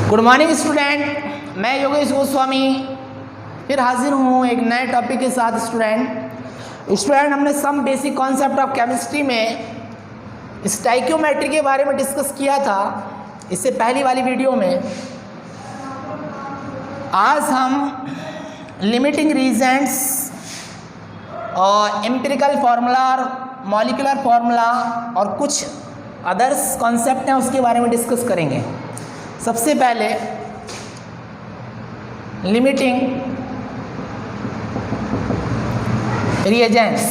Good morning student, मैं योगेश गोस्वामी फिर हाजिर हूँ एक नए टॉपिक के साथ। स्टूडेंट हमने some basic concept of chemistry में स्टाइक्योमेट्री के बारे में डिस्कस किया था इससे पहली वाली वीडियो में। आज हम लिमिटिंग रीजेंट्स और एम्पिरिकल फार्मूला और मॉलिक्यूलर फार्मूला और कुछ अदर्स कॉन्सेप्ट हैं उसके बारे में डिस्कस करेंगे। सबसे पहले लिमिटिंग रिएजेंट्स,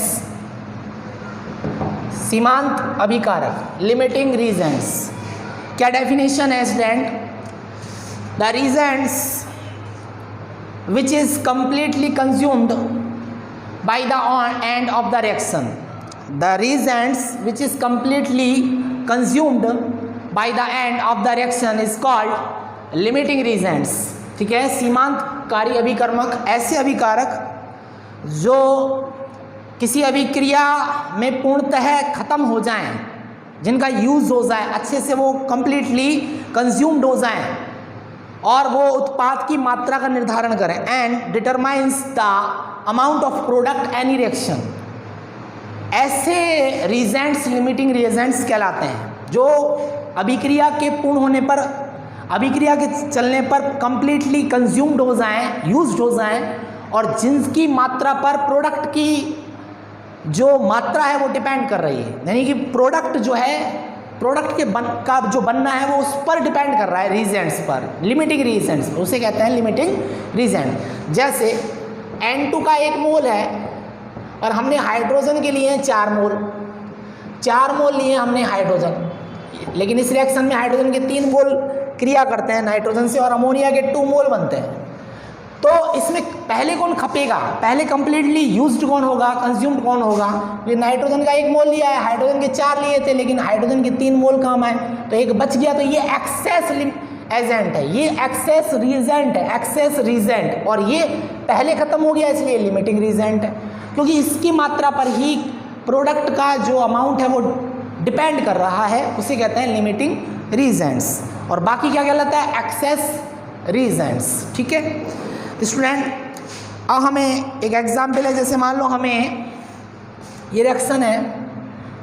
सीमांत अभिकारक, लिमिटिंग रीजेंट्स। क्या डेफिनेशन है student? The Regents which is completely consumed by the end of the reaction. The reagents which is completely consumed by the end of the reaction is called limiting reagents. ठीक है, सीमांतकारी अभिकर्मक ऐसे अभिकारक जो किसी अभिक्रिया में पूर्णतः खत्म हो जाएं, जिनका यूज हो जाए अच्छे से, वो completely consumed हो जाएं और वो उत्पाद की मात्रा का निर्धारण करें। And determines the amount of product any reaction. ऐसे रीजेंट्स लिमिटिंग रीजेंट्स कहलाते हैं जो अभिक्रिया के पूर्ण होने पर, अभिक्रिया के चलने पर कंप्लीटली कंज्यूम्ड हो जाएं, यूज्ड हो जाएं और जिनकी मात्रा पर प्रोडक्ट की जो मात्रा है वो डिपेंड कर रही है। यानी कि प्रोडक्ट जो है, प्रोडक्ट के का जो बनना है वो उस पर डिपेंड कर रहा है, रीजेंट्स पर, लिमिटिंग रीजेंट्स, उसे कहते हैं लिमिटिंग रीजेंट। जैसे N2 का 1 मोल है और हमने हाइड्रोजन के लिए 4 मोल लिए हमने हाइड्रोजन, लेकिन इस रिएक्शन में हाइड्रोजन के 3 मोल क्रिया करते हैं नाइट्रोजन से और अमोनिया के 2 मोल बनते हैं। तो इसमें पहले कौन खपेगा, पहले कंप्लीटली यूज्ड कौन होगा, कंज्यूम्ड कौन होगा? ये नाइट्रोजन का 1 मोल लिया है, हाइड्रोजन के 4 लिए थे, लेकिन हाइड्रोजन के 3 मोल काम आए तो एक बच गया, तो ये एक्सेस एजेंट है, ये एक्सेस रीजेंट है, एक्सेस रीजेंट, और ये पहले खत्म हो गया इसलिए लिमिटिंग रीजेंट है, क्योंकि इसकी मात्रा पर ही प्रोडक्ट का जो अमाउंट है वो डिपेंड कर रहा है, उसे कहते हैं लिमिटिंग रीजेंट्स। और बाकी क्या कहलाता है? Excess reagents. ठीक है स्टूडेंट, अब हमें एक एग्जाम्पल है। जैसे मान लो हमें ये रिएक्शन है,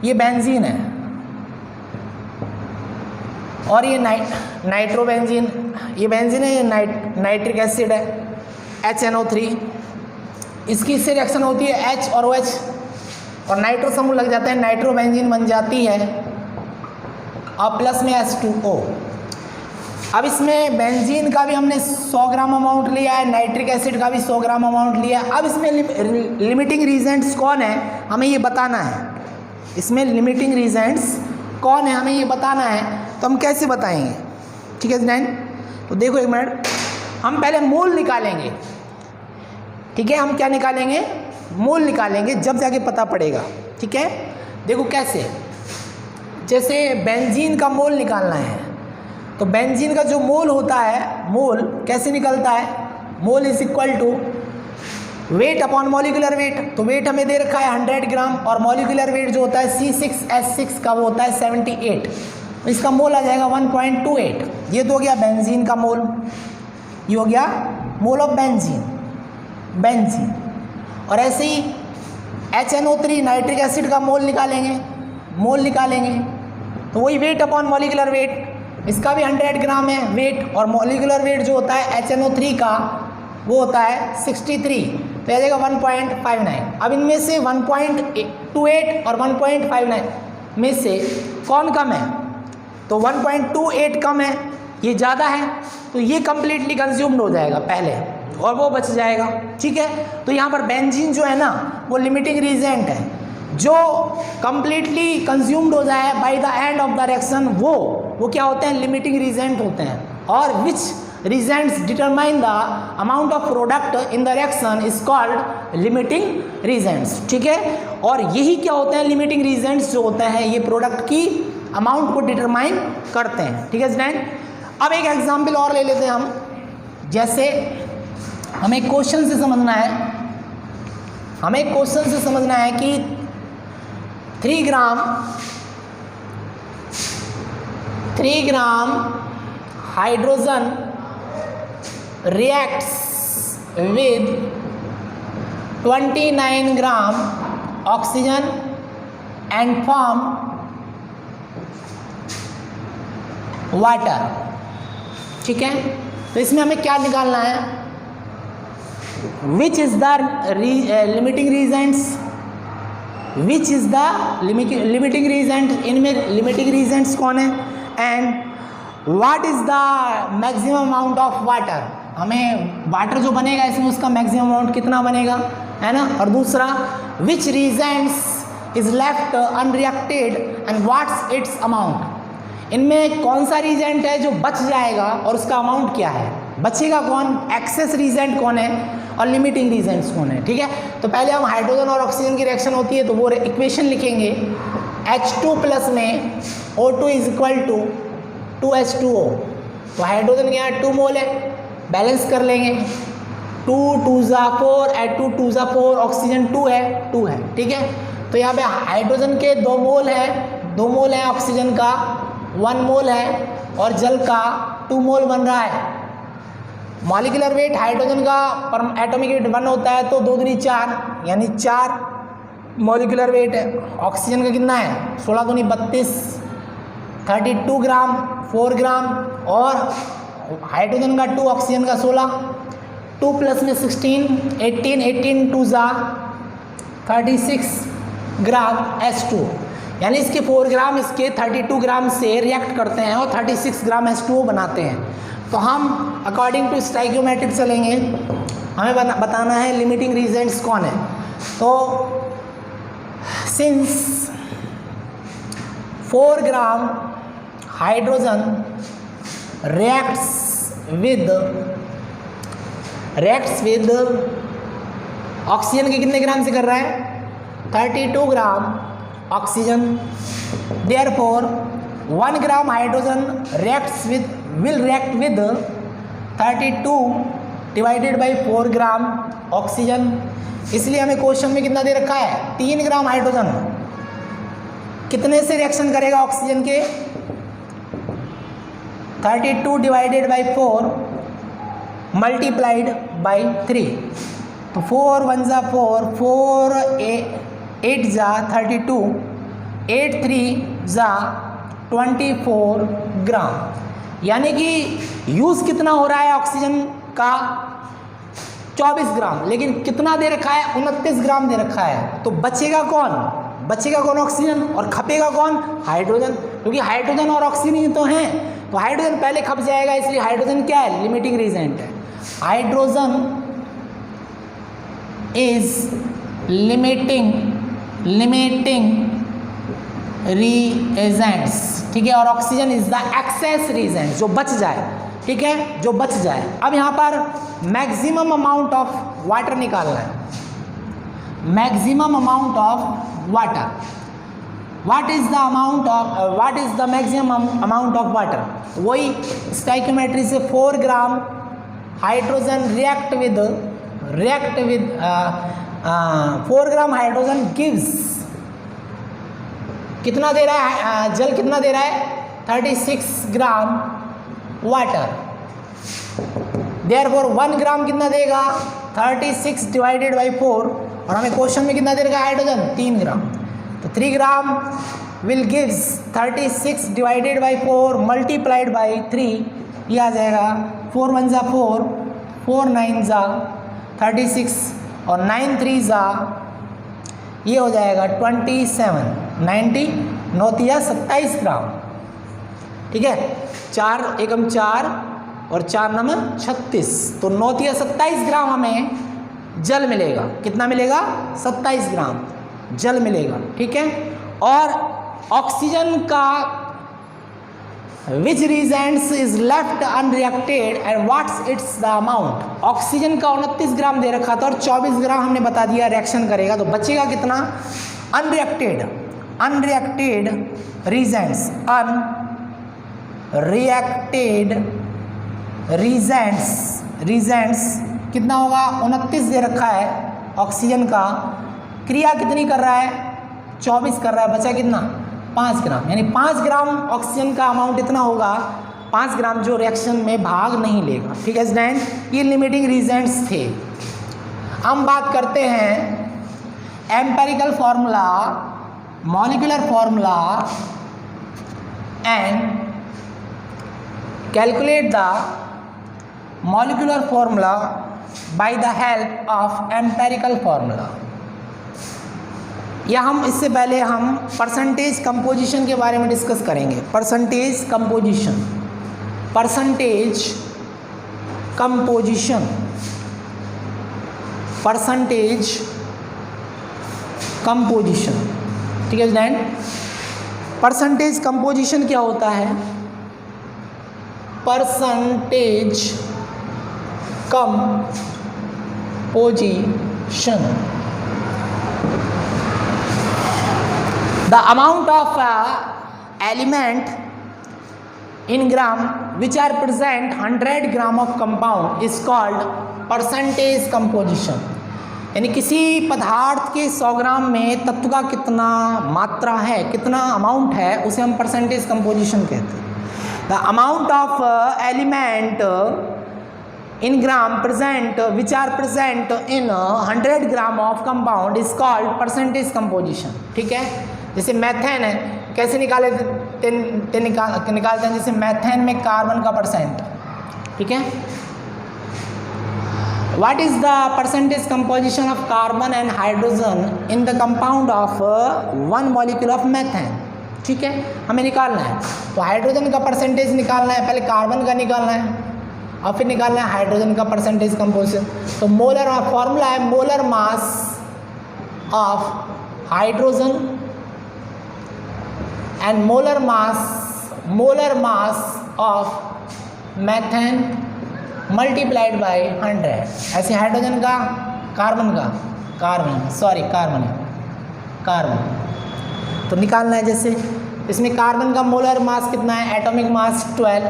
ये बेंजीन है और ये नाइट्रोबेंजीन, ये बेंजीन है, ये नाइट्रिक एसिड है HNO3। इसकी इससे रिएक्शन होती है H और OH और नाइट्रो समूह लग जाता है, नाइट्रोबेंजीन बन जाती है और प्लस में H2O। अब इसमें बेंजीन का भी हमने 100 ग्राम अमाउंट लिया है, नाइट्रिक एसिड का भी 100 ग्राम अमाउंट लिया है। अब इसमें लिमिटिंग रीजेंट्स कौन है हमें ये बताना है। इसमें लिमिटिंग रीजेंट्स कौन है हमें ये बताना है, तो हम कैसे बताएंगे? ठीक है स्टूडेंट, तो देखो एक मिनट, हम पहले मोल निकालेंगे। ठीक है, हम क्या निकालेंगे? मोल निकालेंगे, जब जाके पता पड़ेगा। ठीक है, देखो कैसे। जैसे बेंजीन का मोल निकालना है तो बेंजीन का जो मोल होता है, मोल कैसे निकलता है? Mole is equal to weight upon molecular weight. तो वेट हमें दे रखा है 100 ग्राम और मॉलिक्यूलर वेट जो होता है C6H6 का वो होता है 78, तो इसका मोल आ जाएगा 1.28। ये तो हो गया बेंजीन का मोल, ये हो गया मोल ऑफ बेंजीन। और ऐसे ही HNO3 नाइट्रिक एसिड का मोल निकालेंगे तो वही वेट अपॉन मॉलिक्यूलर वेट, इसका भी 100 ग्राम है वेट, और मॉलिक्यूलर वेट जो होता है HNO3 का वो होता है 63, तो आ जाएगा 1.59। अब इनमें से 1.28 और 1.59 में से कौन कम है? तो 1.28 कम है, ये ज़्यादा है, तो ये कंप्लीटली कंज्यूम्ड हो जाएगा पहले और वो बच जाएगा। ठीक है, तो यहाँ पर बेंजीन जो है ना वो लिमिटिंग रीजेंट है, जो कंप्लीटली कंज्यूम्ड हो जाए by the end of the reaction, वो क्या होते हैं? लिमिटिंग रीजेंट होते हैं। और which reagents determine the amount of product in the reaction is called limiting reagents. ठीक है, और यही क्या होते हैं? लिमिटिंग रीजेंट्स जो होते हैं ये प्रोडक्ट की अमाउंट को डिटरमाइन करते हैं। ठीक है स्टूडेंट, अब एक एग्जाम्पल और ले लेते हैं हम। जैसे हमें क्वेश्चन से समझना है, कि 3 gram hydrogen reacts with 29 gram oxygen and form water। ठीक है, तो इसमें हमें क्या निकालना है, which is the limiting reagents, which is the limiting reagent, इनमें लिमिटिंग रीजेंट्स कौन है, and what is the maximum amount of water, हमें वाटर जो बनेगा इसमें उसका मैक्सिमम अमाउंट कितना बनेगा, है ना। और दूसरा, which reagents is left unreacted and what's its amount, इनमें कौन सा रीजेंट है जो बच जाएगा और उसका अमाउंट क्या है, बचेगा कौन, एक्सेस रीजेंट कौन है और लिमिटिंग रीजेंट्स कौन है। ठीक है, तो पहले हम हाइड्रोजन और ऑक्सीजन की रिएक्शन होती है तो वो इक्वेशन लिखेंगे, H2 प्लस में O2 is equal to 2H2O, तो हाइड्रोजन के यहाँ 2 मोल है, बैलेंस कर लेंगे, 2 2 ज़ा 4 एट 2 2 ज़ा 4, ऑक्सीजन 2 है, ठीक है। तो यहाँ पे हाइड्रोजन के 2 मोल है, ऑक्सीजन का 1 मोल है और जल का 2 मोल बन रहा है। मॉलिक्यूलर वेट हाइड्रोजन का पर एटॉमिक वेट 1 होता है, तो 2 दूनी 4 यानी 4 मॉलिक्यूलर वेट है। ऑक्सीजन का कितना है, 16 दूनी 32, 32 ग्राम, 4 ग्राम, और हाइड्रोजन का 2, ऑक्सीजन का 16, 2 प्लस में 16, 18 2 ज़ा 36 ग्राम H2, यानी इसके 4 ग्राम इसके 32 ग्राम से रिएक्ट करते हैं और 36 ग्राम H2O बनाते हैं। तो हम अकॉर्डिंग टू स्टाइकियोमेट्रिक चलेंगे, हमें बताना है लिमिटिंग रीजेंट्स कौन है। तो since 4 gram hydrogen reacts with oxygen के कितने ग्राम से कर रहा है, 32 gram oxygen, therefore 1 gram hydrogen will react with 32 divided by 4 gram oxygen. इसलिए हमें क्वेश्चन में कितना दे रखा है, 3 ग्राम हाइड्रोजन कितने से रिएक्शन करेगा ऑक्सीजन के, 32 डिवाइडेड बाई 4 मल्टीप्लाइड बाई 3, तो 4 1 ज़ा 4, 4 8 ज़ा 32, 8 3 ज़ा 24 ग्राम, यानी कि यूज़ कितना हो रहा है ऑक्सीजन का, 24 ग्राम, लेकिन कितना दे रखा है, 29 ग्राम दे रखा है। तो बचेगा कौन ऑक्सीजन, और खपेगा कौन, हाइड्रोजन, क्योंकि हाइड्रोजन और ऑक्सीजन ही तो हैं, तो हाइड्रोजन पहले खप जाएगा, इसलिए हाइड्रोजन क्या है, लिमिटिंग रीजेंट है। हाइड्रोजन इज लिमिटिंग रीएजेंट्स, ठीक है, और oxygen is the excess reagent, जो बच जाए, ठीक है, जो बच जाए। अब यहाँ पर मैक्सिमम अमाउंट ऑफ वाटर निकालना है, maximum amount of water, what is the maximum amount of water, वही स्टाइकियोमेट्री से 4 gram hydrogen react with 4 gram hydrogen gives, कितना दे रहा है, जल कितना दे रहा है, 36 ग्राम वाटर, देयरफॉर 1 ग्राम कितना देगा, 36 डिवाइडेड बाई 4, और हमें क्वेश्चन में कितना दे रखा है, हाइड्रोजन 3 ग्राम, तो 3 gram will gives 36 divided by 4 multiplied by 3, ये आ जाएगा 4 1 ज़ा 4, 4 9 ज़ा 36, और 9 3 ज़ा ये हो जाएगा 27, 90 9 तिया 27 ग्राम, ठीक है, 4 एकम 4 और 4 नम 36, तो 9 तिया 27 ग्राम हमें जल मिलेगा, कितना मिलेगा, 27 ग्राम जल मिलेगा, ठीक है। और ऑक्सीजन का which reagents is left unreacted and what's its the amount, oxygen का 29 ग्राम दे रखा था और 24 ग्राम हमने बता दिया रिएक्शन करेगा, तो बचेगा कितना, अनरिएक्टेड रीजेंट्स, रीजेंट्स कितना होगा, 29 दे रखा है ऑक्सीजन का, क्रिया कितनी कर रहा है, 24 कर रहा है, बचा कितना, 5 ग्राम, यानी 5 ग्राम ऑक्सीजन का अमाउंट इतना होगा, 5 ग्राम जो रिएक्शन में भाग नहीं लेगा। ठीक है स्टूडेंट, ये लिमिटिंग रीजंस थे। हम बात करते हैं empirical formula, molecular formula and calculate the molecular formula by the help of empirical formula. या हम इससे पहले हम परसेंटेज कंपोजिशन के बारे में डिस्कस करेंगे। Percentage composition, percentage composition, percentage composition. ठीक है स्टूडेंट, परसेंटेज कंपोजिशन क्या होता है? Percentage composition, the amount of element in gram which are present 100 gram of compound is called percentage composition। यानी किसी पदार्थ के 100 ग्राम में तत्व का कितना मात्रा है, कितना अमाउंट है, उसे हम परसेंटेज कंपोजिशन कहते हैं। The amount of element in gram present which are present in 100 gram of compound is called percentage composition। ठीक है, जैसे मैथेन है, कैसे निकालते हैं? जैसे मैथेन में कार्बन का परसेंट। ठीक है, what is the percentage composition of carbon and hydrogen in the compound of 1 molecule of methane. ठीक है, हमें निकालना है। तो हाइड्रोजन का परसेंटेज निकालना है, पहले कार्बन का निकालना है और फिर निकालना है हाइड्रोजन का परसेंटेज कंपोजिशन। तो मोलर फॉर्मूला है molar mass of hydrogen and molar mass of methane multiplied by 100। ऐसे हाइड्रोजन का, कार्बन तो निकालना है। जैसे इसमें कार्बन का मोलर मास कितना है? एटॉमिक मास 12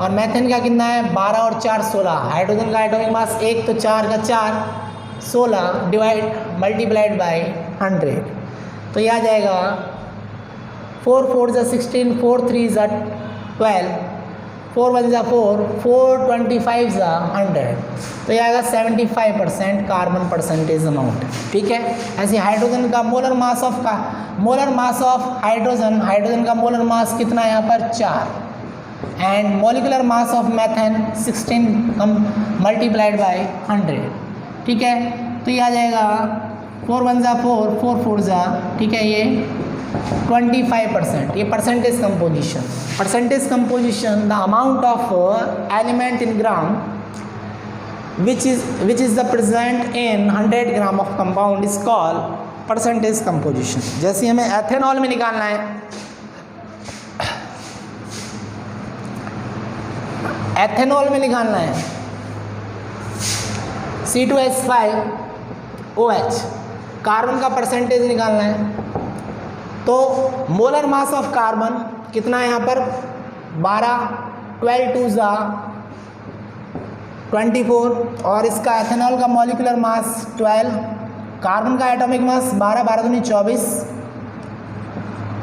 और मैथेन का कितना है? 12 और 4 16। हाइड्रोजन का एटॉमिक मास 1 तो 4 का 4 16 डिवाइड मल्टीप्लाइड बाय 100। तो यह आ जाएगा 4 4 = 16, 4 3 = 12, 4 1 = 4, 4 25 = 100। तो यह आएगा 75% कार्बन परसेंटेज अमाउंट। ठीक है, ऐसे हाइड्रोजन का मोलर मास ऑफ हाइड्रोजन का मोलर मास कितना है यहाँ पर? 4 and molecular mass of methane 16 multiplied by 100। ठीक है, तो ये आ जाएगा 4 1 = 4, 4 4 = ठीक है ये 25%। ये percentage composition the amount of element in gram which is the present in 100 gram of compound is called percentage composition। जैसे हमें एथेनॉल में निकालना है, C2H5OH कार्बन का परसेंटेज निकालना है। तो मोलर मास ऑफ कार्बन कितना है यहाँ पर? 12, 12 2 = 24 और इसका एथेनॉल का मॉलिक्यूलर मास 12, कार्बन का एटॉमिक मास 12 12 दूनी 24,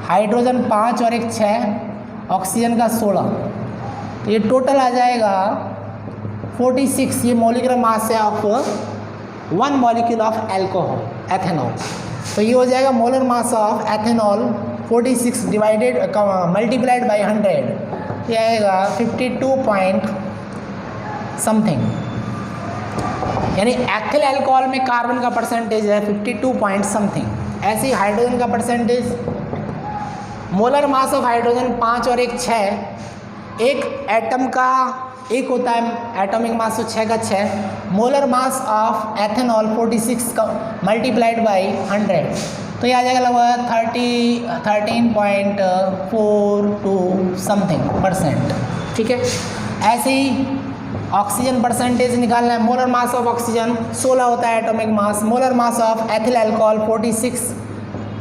हाइड्रोजन 5 और 1 6, ऑक्सीजन का 16। तो ये टोटल आ जाएगा 46। ये मॉलिक्यूलर मास है ऑफ 1 मॉलिक्यूल ऑफ एथेनॉल। तो ये हो जाएगा molar mass of ethanol 46 divided multiplied by 100। ये आएगा 52 पॉइंट समथिंग। यानी एथिल अल्कोहल में कार्बन का परसेंटेज है 52 पॉइंट समथिंग। ऐसे ही हाइड्रोजन का percentage, molar mass of hydrogen 5 और 1 6। एक एटम का एक होता है एटॉमिक मास, तो 6 का 6। मोलर मास ऑफ एथेनॉल 46 का मल्टीप्लाइड बाय 100। तो ये आ जाएगा लगभग 13.42 समथिंग %। ठीक है, ऐसे ही ऑक्सीजन परसेंटेज निकालना है। मोलर मास ऑफ ऑक्सीजन 16 होता है atomic mass. Molar mass of ethyl alcohol 46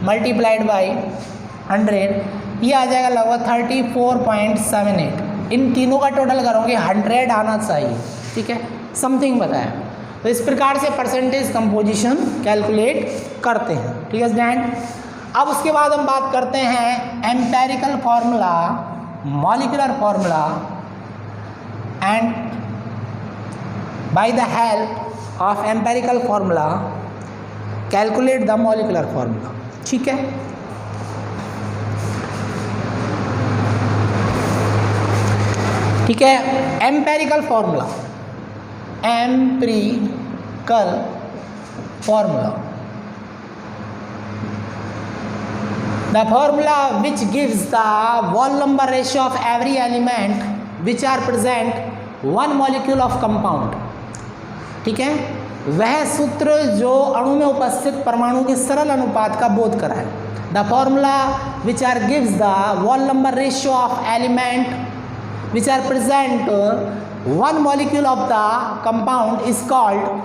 multiplied by 100। ये आ जाएगा लगभग 34.78। इन तीनों का टोटल करोगे 100 आना चाहिए। ठीक है, समथिंग बताया। तो इस प्रकार से परसेंटेज कंपोजिशन कैलकुलेट करते हैं। ठीक है स्टूडेंट, अब उसके बाद हम बात करते हैं empirical formula molecular formula and by the help of empirical formula calculate the molecular formula. ठीक है, ठीक है. Empirical formula, empirical formula, the formula which gives the wall number ratio of every element which are present one molecule of compound. ठीक है, वह सूत्र जो अणु में उपस्थित परमाणु के सरल अनुपात का बोध कराए. The formula which are gives the wall number ratio of element which are present one molecule of the compound is called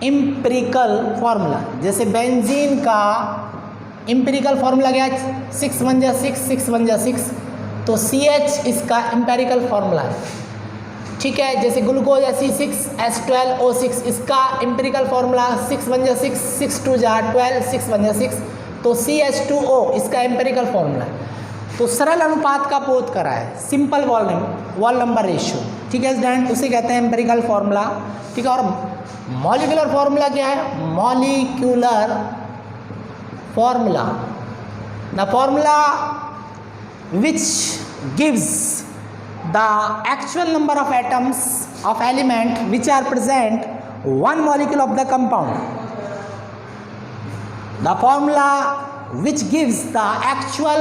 empirical formula. जैसे बेंजीन का empirical formula क्या है, 6 1 जा 6 6 1 जा 6, तो CH इसका empirical formula है. ठीक है, जैसे ग्लूकोज C6H12O6 इसका empirical formula 6 1 जा 6 6 2 जा 12 6 1 जा 6, तो CH2O इसका empirical formula है. तो सरल अनुपात का बोध करा है, सिंपल वॉल नंबर रेशियो. ठीक है स्टूडेंट, उसे कहते हैं एम्पिरिकल फॉर्मूला. ठीक है, और मॉलिक्यूलर फॉर्मूला क्या है, molecular formula, the formula which gives the actual number of atoms of element which are present one molecule of the compound. The formula which gives the actual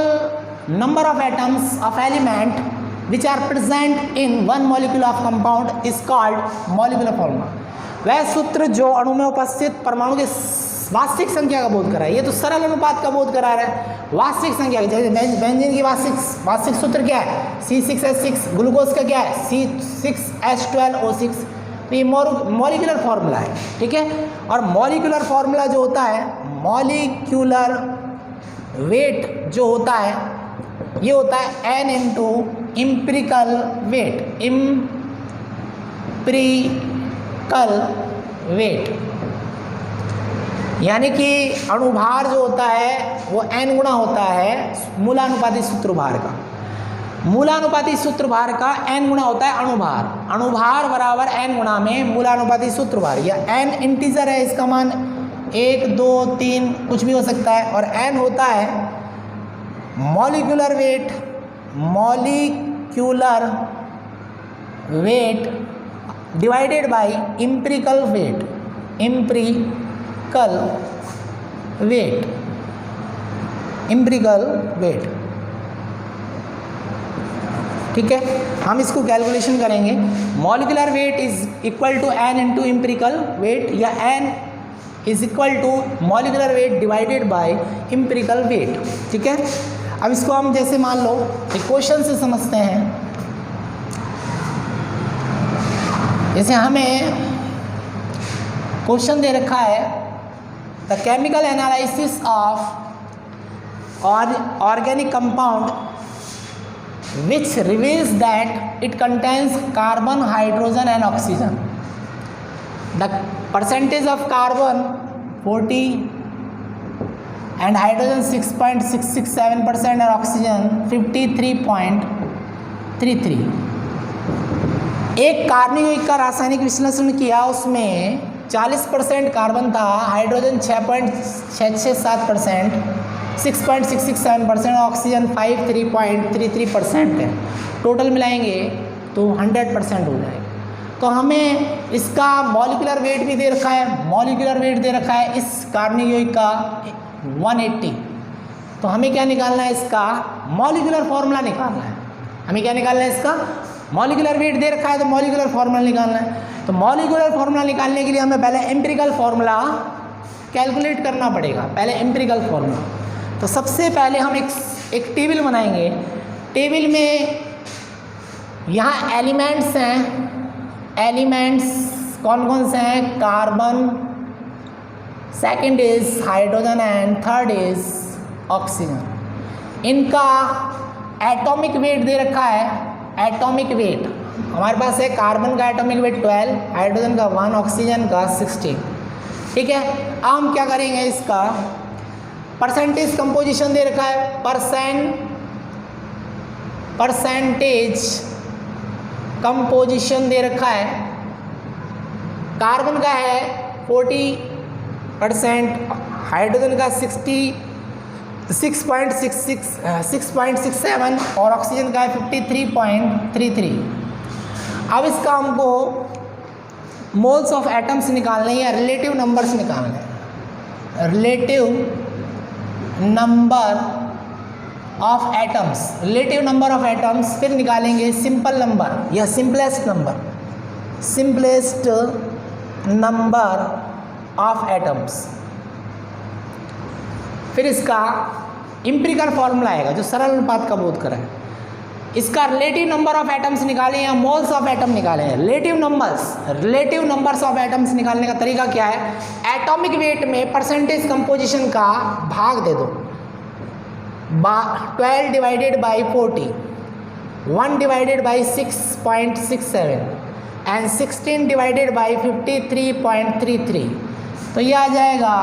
number of atoms of element which are present in one molecule of compound is called molecular formula. वह सूत्र जो अणु में उपस्थित परमाणु के वास्तविक संख्या का बोध करा है. ये तो सरल अनुपात का बोध करा रहा है, वास्तविक संख्या. जैसे बेंजीन की वास्तविक सूत्र क्या है, C6H6. ग्लूकोज का क्या है, C6H12O6. तो ये मॉलिक्यूलर फॉर्मूला है. ठीक है, और मॉलिक्यूलर फॉर्मूला जो होता है, मॉलिक्यूलर वेट जो होता है, ये होता है n into empirical weight. Empirical weight यानी कि अणुभार जो होता है वो n गुना होता है मूलानुपाती सूत्र भार का. मूलानुपाती सूत्र भार का n गुना होता है अणुभार. अणुभार बराबर n गुना में मूलानुपाती सूत्र भार. या n इंटीजर है, इसका मान 1 2 3 कुछ भी हो सकता है, और n होता है molecular weight. Molecular weight divided by empirical weight. Empirical weight, empirical weight. ठीक है, हम इसको कैलकुलेशन करेंगे. Molecular weight is equal to n into empirical weight, या n is equal to molecular weight divided by empirical weight. ठीक है, अब इसको हम जैसे मान लो एक क्वेश्चन से समझते हैं. जैसे हमें क्वेश्चन दे रखा है, the chemical analysis of organic compound which reveals that it contains carbon, hydrogen and oxygen. The percentage of carbon 40 and hydrogen 6.667% और ऑक्सीजन 53.33. एक कार्बनिक यौगिक का रासायनिक विश्लेषण किया, उसमें 40% कार्बन था, हाइड्रोजन 6.667%, 6.667% ऑक्सीजन 53.33% है. टोटल मिलाएंगे तो 100% हो जाएगा. तो हमें इसका मॉलिक्यूलर वेट भी दे रखा है. मॉलिक्यूलर वेट दे रखा है इस कार्बनिक यौगिक का 180. तो हमें क्या निकालना है, इसका मॉलिक्यूलर फॉर्मूला निकालना है. हमें क्या निकालना है, इसका मॉलिक्यूलर वेट दे रखा है तो मॉलिक्यूलर फॉर्मूला निकालना है. तो मॉलिक्यूलर फॉर्मूला निकालने के लिए हमें पहले एम्पिरिकल फॉर्मूला कैलकुलेट करना पड़ेगा. पहले एम्पिरिकल फॉर्मूला, तो सबसे पहले हम एक टेबल बनाएंगे. टेबल में यहाँ एलिमेंट्स हैं. एलिमेंट्स कौन कौन से हैं, carbon, second is hydrogen and third is oxygen. इनका एटॉमिक वेट दे रखा है. एटॉमिक वेट हमारे पास है, कार्बन का एटॉमिक वेट 12, हाइड्रोजन का 1, ऑक्सीजन का 16. ठीक है, अब हम क्या करेंगे, इसका परसेंटेज कंपोजिशन दे रखा है. परसेंटेज कंपोजिशन दे रखा है, कार्बन का है 40%, हाइड्रोजन का 6.67 और ऑक्सीजन का है 53.33। अब इसका हमको मोल्स ऑफ एटम्स निकालने या रिलेटिव नंबर्स निकालने हैं। Relative number of atoms, relative number of atoms फिर निकालेंगे सिंपल नंबर या सिंपलेस्ट नंबर ऑफ एटम्स। फिर इसका इम्पिरिकल फॉर्मूला आएगा जो सरल अनुपात का बोध करें। इसका रिलेटिव नंबर ऑफ एटम्स निकालें या मोल्स ऑफ एटम निकालें। रिलेटिव नंबर्स ऑफ एटम्स निकालने का तरीका क्या है, एटॉमिक वेट में परसेंटेज कंपोजिशन का भाग दे दो, 12 divided by 40, 1 divided by 6.67 and 16 divided by 53.33। तो ये आ जाएगा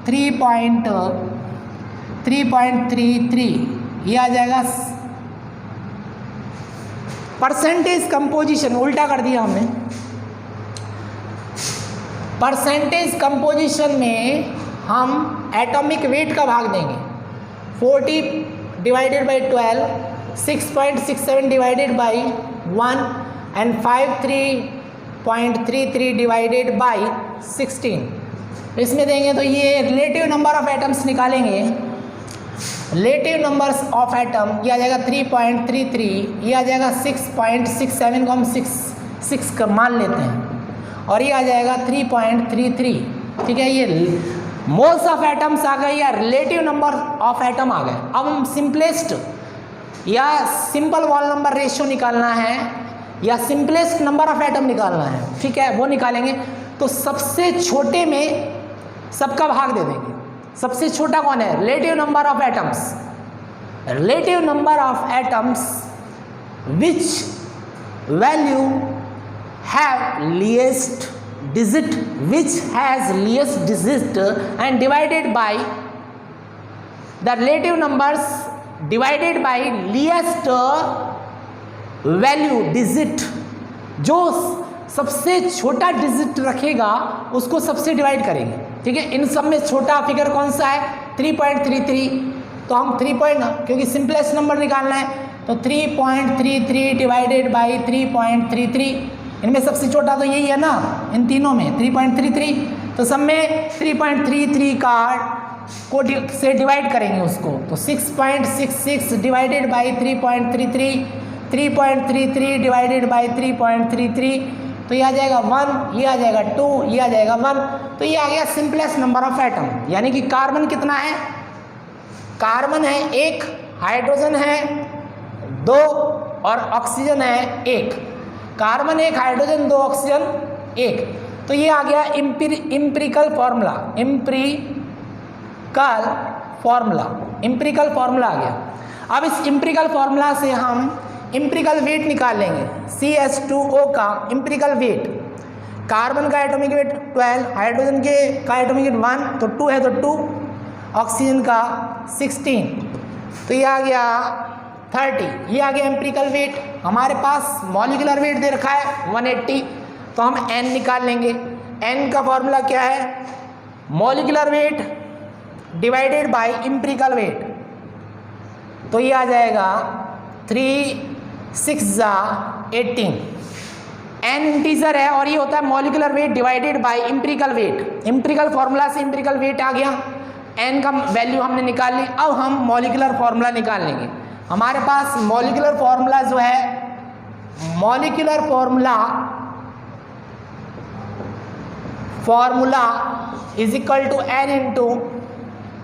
3.33, ये आ जाएगा परसेंटेज कंपोजिशन। उल्टा कर दिया हमने। परसेंटेज कंपोजिशन में हम एटॉमिक वेट का भाग देंगे, 40 divided by 12, 6.67 divided by 1 and 53.33 divided by 16। इसमें देंगे तो ये रिलेटिव नंबर ऑफ एटम्स निकालेंगे। रिलेटिव नंबर्स ऑफ एटम ये आ जाएगा 3.33, ये आ जाएगा 6.67 को हम 6 मान लेते हैं और ये आ जाएगा 3.33। ठीक है, ये मोल्स ऑफ एटम्स आ गए या रिलेटिव नंबर ऑफ एटम आ गए। अब हम सिंपलेस्ट या सिंपल वॉल नंबर रेशियो निकालना है या सिंपलेस्ट नंबर ऑफ एटम निकालना है। ठीक है, वो निकालेंगे तो सबसे छोटे में सबका भाग दे देंगे। सबसे छोटा कौन है, relative number of atoms. Relative number of atoms which value have least digit which has least digit and divided by the relative numbers divided by least value digit। जो सबसे छोटा डिजिट रखेगा उसको सबसे डिवाइड करेंगे। ठीक है, इन सब में छोटा फिगर कौन सा है, 3.33। तो हम 3 क्योंकि सिंपलेस्ट नंबर निकालना है तो 3.33 डिवाइडेड बाई 3.33। इनमें सबसे छोटा तो यही है ना, इन तीनों में 3.33। तो सब में 3.33 का को से डिवाइड करेंगे उसको, तो 6.66 डिवाइडेड बाई 3.33, 3.33 डिवाइडेड बाई 3.33। तो ये आ जाएगा 1, ये आ जाएगा 2, ये आ जाएगा 1। तो ये आ गया सिंपलेस्ट नंबर ऑफ एटम। यानी कि कार्बन कितना है, कार्बन है 1, हाइड्रोजन है 2 और ऑक्सीजन है 1। Carbon 1, hydrogen 2, oxygen 1। तो ये आ गया इम्पिरिकल फॉर्मूला आ गया। अब इस इम्पिरिकल फॉर्मूला से हम इम्पिरिकल वेट निकाल लेंगे। CH2O का इम्पिरिकल वेट, कार्बन का एटॉमिक वेट 12, हाइड्रोजन का एटॉमिक वेट 1 तो 2 है तो 2, ऑक्सीजन का 16। तो ये आ गया 30, ये आ गया एम्पिरिकल वेट। हमारे पास मॉलिक्यूलर वेट दे रखा है 180, तो हम n निकाल लेंगे। n का फॉर्मूला क्या है, molecular weight divided by empirical weight. तो ये आ जाएगा 3 6 18। n इंटीजर है और ये होता है molecular weight divided by empirical weight. Empirical formula से एम्पिरिकल वेट आ गया, n का वैल्यू हमने निकाल ली। अब हम मॉलिक्यूलर फॉर्मूला निकाल लेंगे। हमारे पास मॉलिक्यूलर फॉर्मूला जो है, molecular formula is equal to n into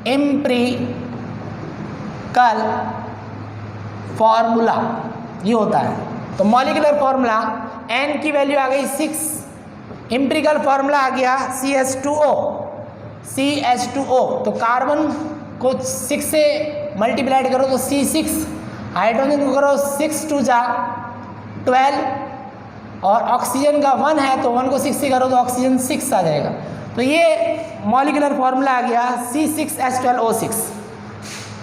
empirical formula, ये होता है। तो मॉलिक्यूलर फॉर्मूला n की वैल्यू आ गई 6, एम्पिरिकल फॉर्मूला आ गया CH2O। तो कार्बन को 6 से मल्टीप्लाइड करो तो C6, हाइड्रोजन को करो 6 2 जा 12 और ऑक्सीजन का 1 है तो 1 को 6 से करो तो ऑक्सीजन 6 आ जाएगा। तो ये मॉलिक्यूलर फॉर्मूला आ गया C6H12O6।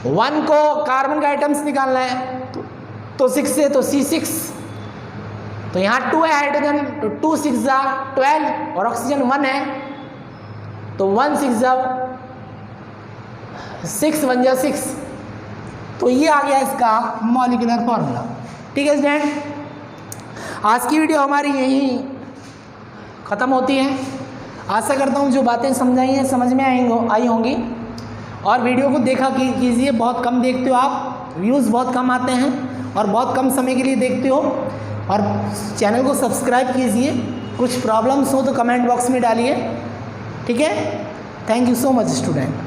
1 को कार्बन का आइटम्स निकालना है तो तो 6 से तो C6, तो यहाँ 2 है हाइड्रोजन, तो 2 6 जा 12 और ऑक्सीजन 1 है, तो 1 6 जा 6 1 जा 6। तो ये आ गया इसका मॉलिक्यूलर फॉर्मूला। ठीक है स्टूडेंट, आज की वीडियो हमारी यहीं ख़त्म होती है। आशा करता हूँ जो बातें समझाई हैं समझ में आई होंगी, और वीडियो को देखा कीजिए। बहुत कम देखते हो आप, व्यूज़ बहुत कम आते हैं और बहुत कम समय के लिए देखते हो। और चैनल को सब्सक्राइब कीजिए। कुछ प्रॉब्लम्स हो तो कमेंट बॉक्स में डालिए। ठीक है, thank you so much student.